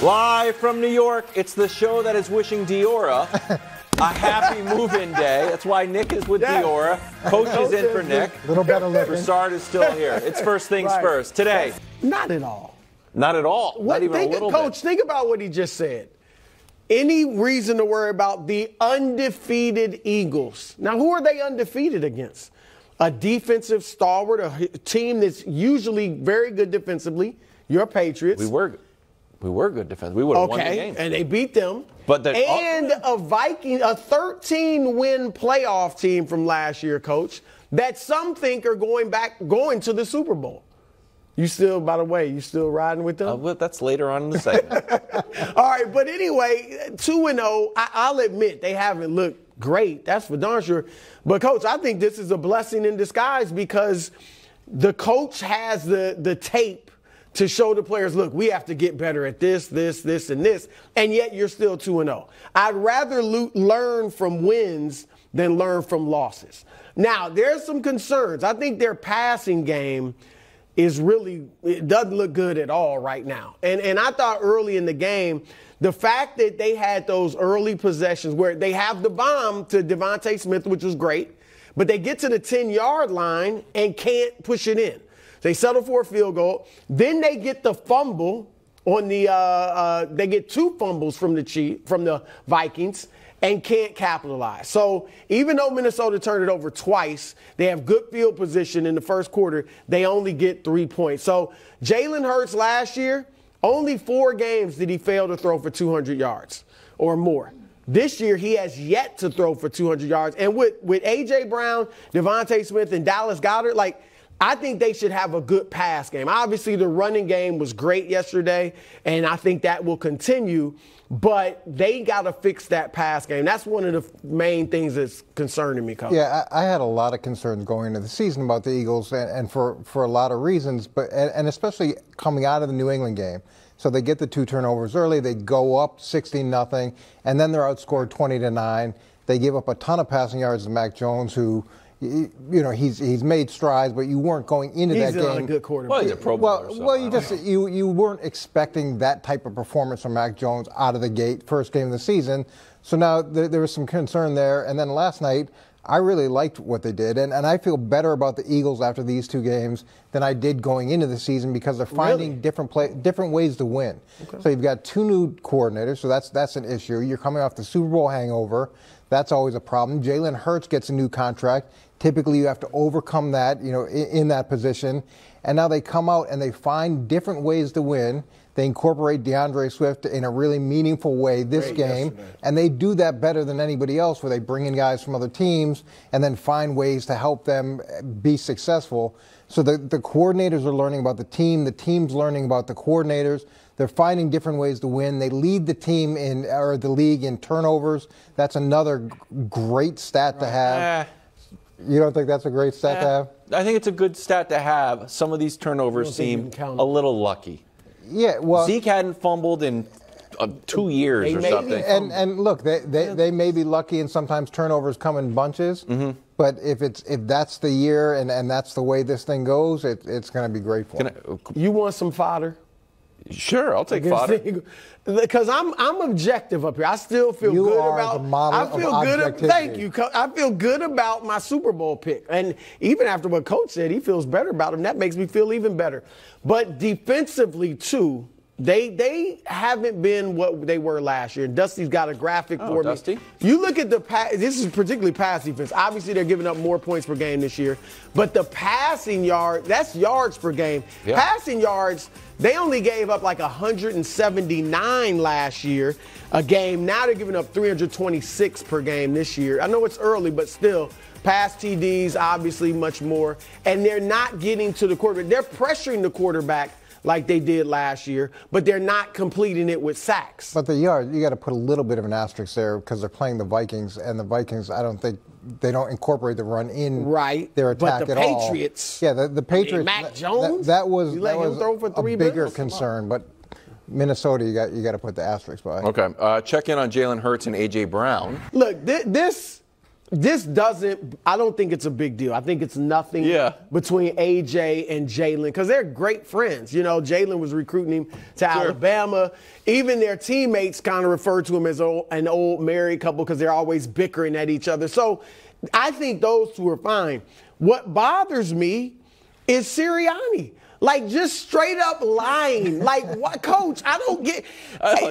Live from New York, it's the show that is wishing Diora a happy move-in day. That's why Nick is with Diora. Coach is in for Nick. A little better living. Broussard is still here. It's first things first. Today. Not at all. Not at all. Not even a little Coach, think about what he just said. Any reason to worry about the undefeated Eagles? Now, who are they undefeated against? A defensive stalwart, a team that's usually very good defensively. Your Patriots. We were good defense. We would have won the game. And they beat them. But a Viking, a 13-win playoff team from last year, Coach, that some think are going to the Super Bowl. You still, by the way, you still riding with them? Well, that's later on in the segment. All right, but anyway, 2-0, I'll admit they haven't looked great. That's for darn sure. But, Coach, I think this is a blessing in disguise because the coach has the tape to show the players, look, we have to get better at this, and this, and yet you're still 2-0. I'd rather learn from wins than learn from losses. Now, there's some concerns. I think their passing game it doesn't look good at all right now. And I thought early in the game, the fact that they had those early possessions where they have the bomb to Devontae Smith, which was great, but they get to the 10-yard line and can't push it in. They settle for a field goal. Then they get the fumble on they get two fumbles from the Vikings and can't capitalize. So even though Minnesota turned it over twice, they have good field position in the first quarter, they only get 3 points. So Jalen Hurts last year, only 4 games did he fail to throw for 200 yards or more. This year, he has yet to throw for 200 yards. And with A.J. Brown, Devontae Smith, and Dallas Goedert, I think they should have a good pass game. Obviously, the running game was great yesterday, and I think that will continue. But they got to fix that pass game. That's one of the main things that's concerning me, Coach. Yeah, I had a lot of concerns going into the season about the Eagles, and for a lot of reasons, and especially coming out of the New England game. So they get the 2 turnovers early, they go up 16-0, and then they're outscored 20-9. They give up a ton of passing yards to Mac Jones, who, he's made strides, but you weren't going into that game. He's not a good quarterback. Well, he's a Pro Bowler. You weren't expecting that type of performance from Mac Jones out of the gate, first game of the season. So now there was some concern there. And then last night, I really liked what they did. And I feel better about the Eagles after these 2 games than I did going into the season because they're finding different ways to win. Okay. So you've got 2 new coordinators, so that's an issue. You're coming off the Super Bowl hangover. That's always a problem. Jalen Hurts gets a new contract. Typically, you have to overcome that, in that position. And now they come out and they find different ways to win. They incorporate DeAndre Swift in a really meaningful way this game. Yesterday. And they do that better than anybody else, where they bring in guys from other teams and then find ways to help them be successful. So the coordinators are learning about the team's learning about the coordinators. They're finding different ways to win. They lead the league in turnovers. That's another great stat to have. You don't think that's a great stat to have? I think it's a good stat to have. Some of these turnovers seem a little lucky. Yeah, well, Zeke hadn't fumbled in 2 years or something. And look, they may be lucky, and sometimes turnovers come in bunches. Mm-hmm. But if that's the year and that's the way this thing goes, it's going to be great for them. You want some fodder? Sure, I'll take fodder. Because I'm objective up here. I still feel good about. The model I feel of good. objectivity. Thank you. I feel good about my Super Bowl pick, and even after what Coach said, he feels better about him. That makes me feel even better. But defensively too, they haven't been what they were last year. Dusty's got a graphic for Dusty. me. You look at this is particularly pass defense. Obviously, they're giving up more points per game this year, but the passing yard, that's yards per game. Yeah. Passing yards, they only gave up 179 last year a game. Now they're giving up 326 per game this year. I know it's early, but still, pass TDs, obviously much more. And they're not getting to the quarterback. They're pressuring the quarterback like they did last year, but they're not completing it with sacks. But the yard, you got to put a little bit of an asterisk there because they're playing the Vikings, and the Vikings, I don't think they don't incorporate the run in their attack at all. But the Patriots, the Patriots, Mac Jones, that was throw for a bigger concern. But Minnesota, you got to put the asterisk by. Okay, check in on Jalen Hurts and A.J. Brown. Look, this I don't think it's a big deal. I think it's nothing between AJ and Jalen because they're great friends. You know, Jalen was recruiting him to Alabama. Even their teammates kind of refer to him as an old married couple because they're always bickering at each other. So I think those two are fine. What bothers me is Sirianni. Like, just straight up lying. Like, what, Coach? I don't get.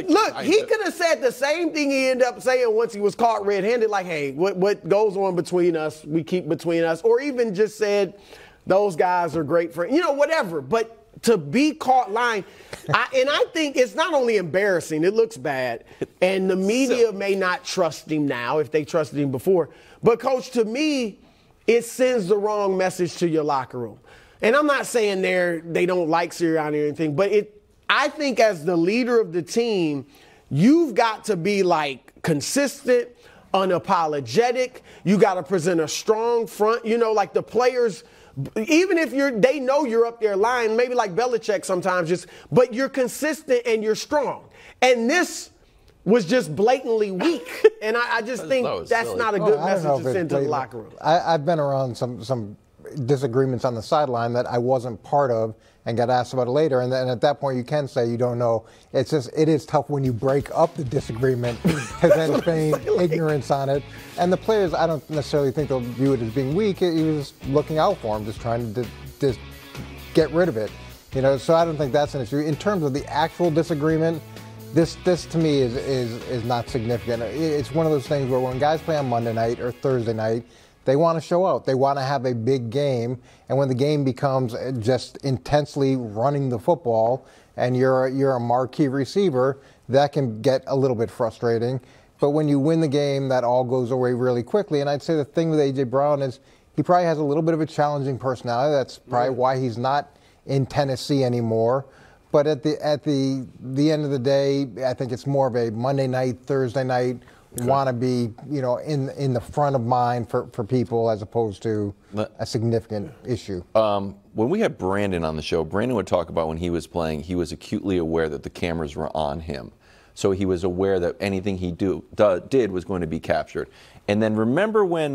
Look, he could have said the same thing he ended up saying once he was caught red-handed. Like, hey, what goes on between us, we keep between us. Or even just said, those guys are great friends. You know, whatever. But to be caught lying, and I think it's not only embarrassing, it looks bad. And the media may not trust him now if they trusted him before. But, Coach, to me, it sends the wrong message to your locker room. And I'm not saying they don't like Sirianni or anything, but I think as the leader of the team, you've got to be like consistent, unapologetic. You got to present a strong front. You know, like the players, even if they know you're up there lying, maybe like Belichick sometimes, but you're consistent and you're strong. And this was just blatantly weak. And I just think that's not a good message to send to the locker room. I've been around some disagreements on the sideline that I wasn't part of and got asked about it later. And then at that point, you can say you don't know. It is tough when you break up the disagreement because then feign ignorance on it. And the players, I don't necessarily think they'll view it as being weak. He was looking out for him, just trying to just get rid of it. You know, so I don't think that's an issue. In terms of the actual disagreement, this to me is not significant. It's one of those things where when guys play on Monday night or Thursday night, they want to show out. They want to have a big game. And when the game becomes just intensely running the football and you're a marquee receiver, that can get a little bit frustrating. But when you win the game, that all goes away really quickly. And I'd say the thing with A.J. Brown is he probably has a little bit of a challenging personality. That's probably why he's not in Tennessee anymore. But at the end of the day, I think it's more of a Monday night, Thursday night, want to be, you know, in the front of mind for people as opposed to a significant issue. When we had Brandon on the show, Brandon would talk about when he was playing, he was acutely aware that the cameras were on him. So he was aware that anything he did was going to be captured. And then remember when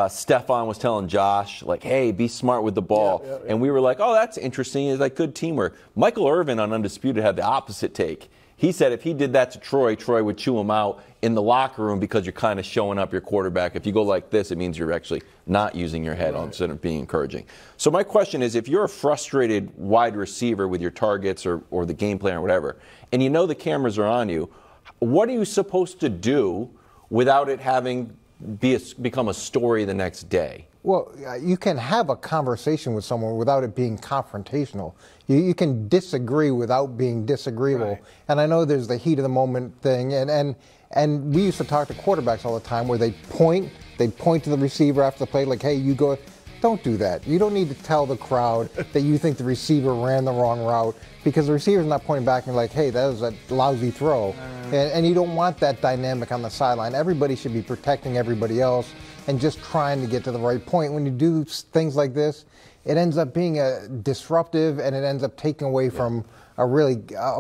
Stefan was telling Josh, like, hey, be smart with the ball. Yeah. And we were like, oh, that's interesting. It's like good teamwork. Michael Irvin on Undisputed had the opposite take. He said if he did that to Troy, Troy would chew him out in the locker room because you're kind of showing up your quarterback. If you go like this, it means you're actually not using your head instead of being encouraging. So my question is, if you're a frustrated wide receiver with your targets or the game plan or whatever, and you know the cameras are on you, what are you supposed to do without it having become a story the next day? Well, you can have a conversation with someone without it being confrontational. You can disagree without being disagreeable. Right. And I know there's the heat of the moment thing, and we used to talk to quarterbacks all the time where they'd point to the receiver after the play, like, hey, you go. Don't do that. You don't need to tell the crowd that you think the receiver ran the wrong route because the receiver's not pointing back and like, hey, that was a lousy throw. And you don't want that dynamic on the sideline. Everybody should be protecting everybody else and just trying to get to the right point. When you do things like this, it ends up being disruptive and it ends up taking away from a really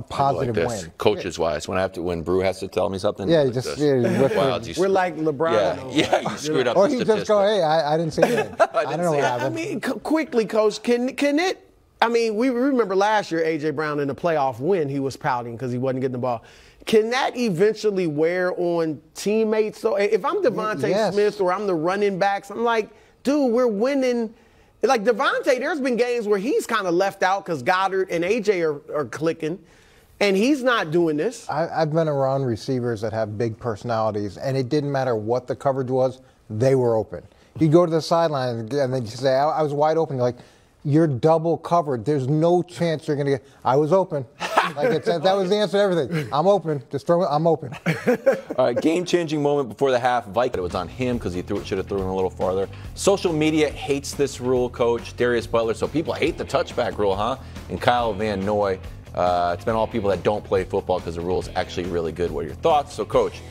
positive win. Coaches-wise, when Brew has to tell me something. Yeah, like just we're like LeBron. Yeah, you screwed up. Or he just go, hey, I didn't say anything. I don't know what happened. I mean, quickly, Coach, can it? I mean, we remember last year A.J. Brown in the playoff win, he was pouting because he wasn't getting the ball. Can that eventually wear on teammates? So if I'm Devontae Smith or I'm the running backs, I'm like, dude, we're winning. Like Devontae, there's been games where he's kind of left out because Goddard and A.J. are clicking, and he's not doing this. I've been around receivers that have big personalities, and it didn't matter what the coverage was, they were open. You go to the sideline, and then you say, I was wide open. You're like, you're double covered. There's no chance you're going to get – I was open. Like that was the answer to everything. I'm open. Just throw it. I'm open. All right, game-changing moment before the half. Vikings. It was on him because he should have thrown it a little farther. Social media hates this rule, Coach. Darius Butler. So people hate the touchback rule, huh? And Kyle Van Noy. It's been all people that don't play football because the rule is actually really good. What are your thoughts? So, Coach,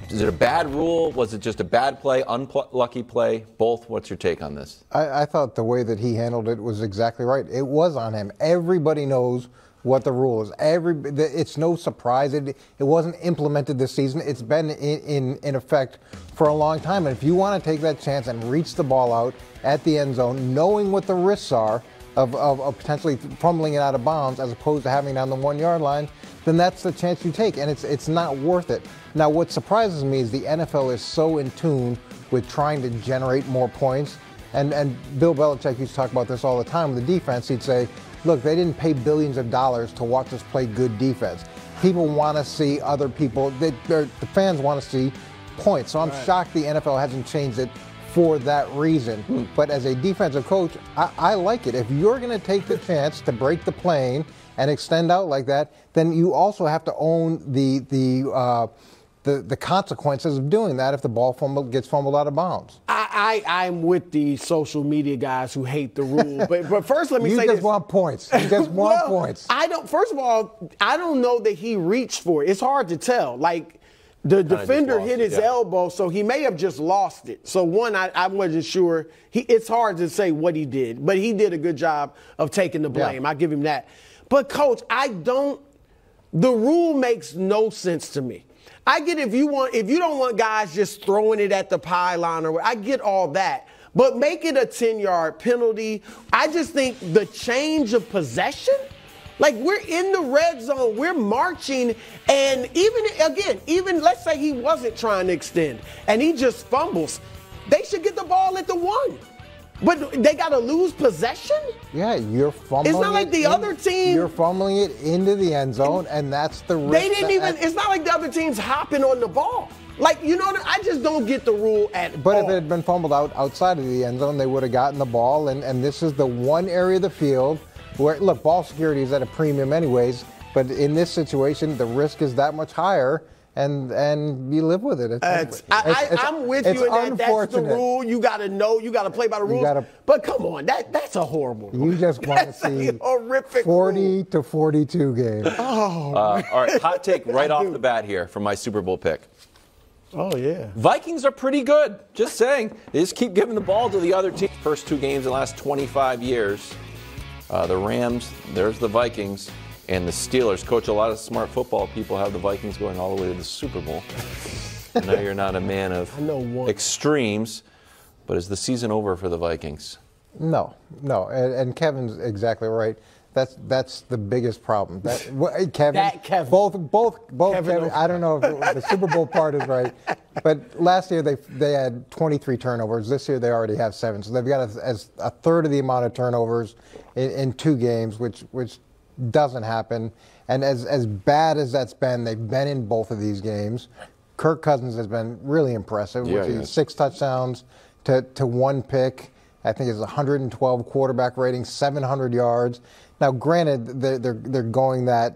is it a bad rule? Was it just a bad play, unlucky play? Both? What's your take on this? I thought the way that he handled it was exactly right. It was on him. Everybody knows what the rule is. It's no surprise. It wasn't implemented this season. It's been in effect for a long time. And if you want to take that chance and reach the ball out at the end zone, knowing what the risks are of potentially fumbling it out of bounds as opposed to having it on the 1 yard line, then that's the chance you take, and it's not worth it. Now, what surprises me is the NFL is so in tune with trying to generate more points. And Bill Belichick used to talk about this all the time with the defense. He'd say, look, they didn't pay billions of dollars to watch us play good defense. People want to see other people, the fans want to see points. So I'm shocked the NFL hasn't changed it for that reason. But as a defensive coach, I like it. If you're going to take the chance to break the plane and extend out like that, then you also have to own the consequences of doing that if the ball gets fumbled out of bounds. I'm with the social media guys who hate the rule. But first, let me say this. You just want points. You just want points. First of all, I don't know that he reached for it. It's hard to tell. Like, the defender hit his elbow, so he may have just lost it. So, one, I wasn't sure. It's hard to say what he did, but he did a good job of taking the blame. I give him that. But, Coach, the rule makes no sense to me. I get if you don't want guys just throwing it at the pylon, I get all that. But make it a 10-yard penalty. I just think the change of possession, like, we're in the red zone, we're marching, and even let's say he wasn't trying to extend and he just fumbles, they should get the ball at the 1. But they got to lose possession? Yeah, you're fumbling. It's not like the other team. You're fumbling it into the end zone, and that's the risk. They didn't even. It's not like the other team's hopping on the ball. Like, you know, I just don't get the rule at all. But if it had been fumbled outside of the end zone, they would have gotten the ball, and this is the one area of the field where, look, ball security is at a premium anyways, but in this situation, the risk is that much higher. And you live with it. I'm with you in that. That's the rule. You got to know. You got to play by the rules. But come on, that's a horrible rule. You just want to see horrific 40 to 42 games. All right, hot take right off the bat here from my Super Bowl pick. Oh, yeah. Vikings are pretty good. Just saying. They just keep giving the ball to the other team. First 2 games in the last 25 years. The Rams, there's the Vikings. And the Steelers. Coach, a lot of smart football people have the Vikings going all the way to the Super Bowl. I know you're not a man of extremes, but is the season over for the Vikings? No. And Kevin's exactly right. That's the biggest problem. Kevin. Both Kevin. I don't know if the Super Bowl part is right, but last year they had 23 turnovers. This year they already have 7, so they've got a third of the amount of turnovers in 2 games, which doesn't happen. And as bad as that's been, they've been in both of these games. Kirk Cousins has been really impressive with 6 touchdowns to 1 pick. I think it's 112 quarterback rating, 700 yards. Now, granted, they're going that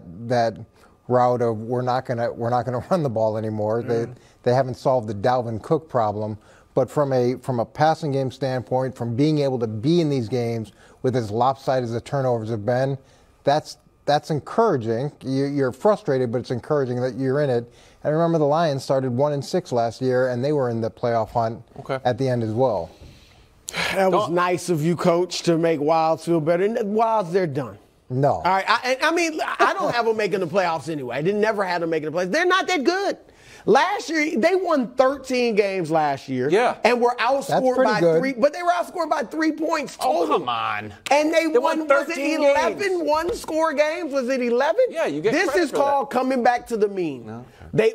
route of we're not gonna run the ball anymore. They haven't solved the Dalvin Cook problem. But from a passing game standpoint, from being able to be in these games with as lopsided as the turnovers have been, that's encouraging. You're frustrated, but it's encouraging that you're in it. And remember, the Lions started 1-6 last year, and they were in the playoff hunt at the end as well. That was nice of you, Coach, to make Wildes feel better. And Wildes, they're done. No. All right. I don't have them making the playoffs anyway. I never had them making the playoffs. They're not that good. Last year, they won 13 games last year. Yeah. And were outscored by 3. But they were outscored by 3 points total. Oh, come on. And they won 13 was it 11 one-score games? Was it 11? Yeah, you get This credit is for called coming back to the mean. No.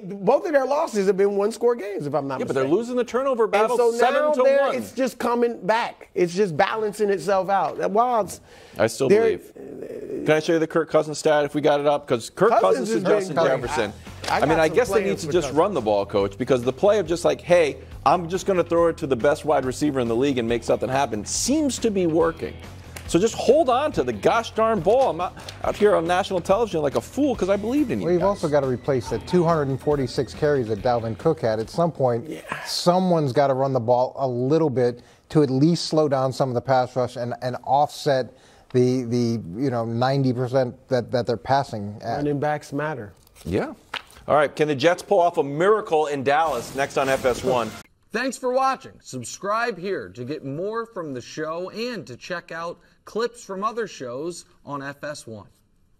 Both of their losses have been 1-score games, if I'm not mistaken. But they're losing the turnover battle and so 7-1. It's just coming back. It's just balancing itself out. Wildes, I still believe. Can I show you the Kirk Cousins stat if we got it up? Because Kirk Cousins is Justin Jefferson. I guess they need to just run the ball, Coach, because the play of just like, hey, I'm just going to throw it to the best wide receiver in the league and make something happen seems to be working. So just hold on to the gosh darn ball. I'm not out here on national television like a fool because I believed in you. Well, you've also got to replace the 246 carries that Dalvin Cook had. At some point, someone's got to run the ball a little bit to at least slow down some of the pass rush and offset the 90% that they're passing at. Running backs matter. Yeah. All right. Can the Jets pull off a miracle in Dallas next on FS1? Thanks for watching. Subscribe here to get more from the show and to check out clips from other shows on FS1.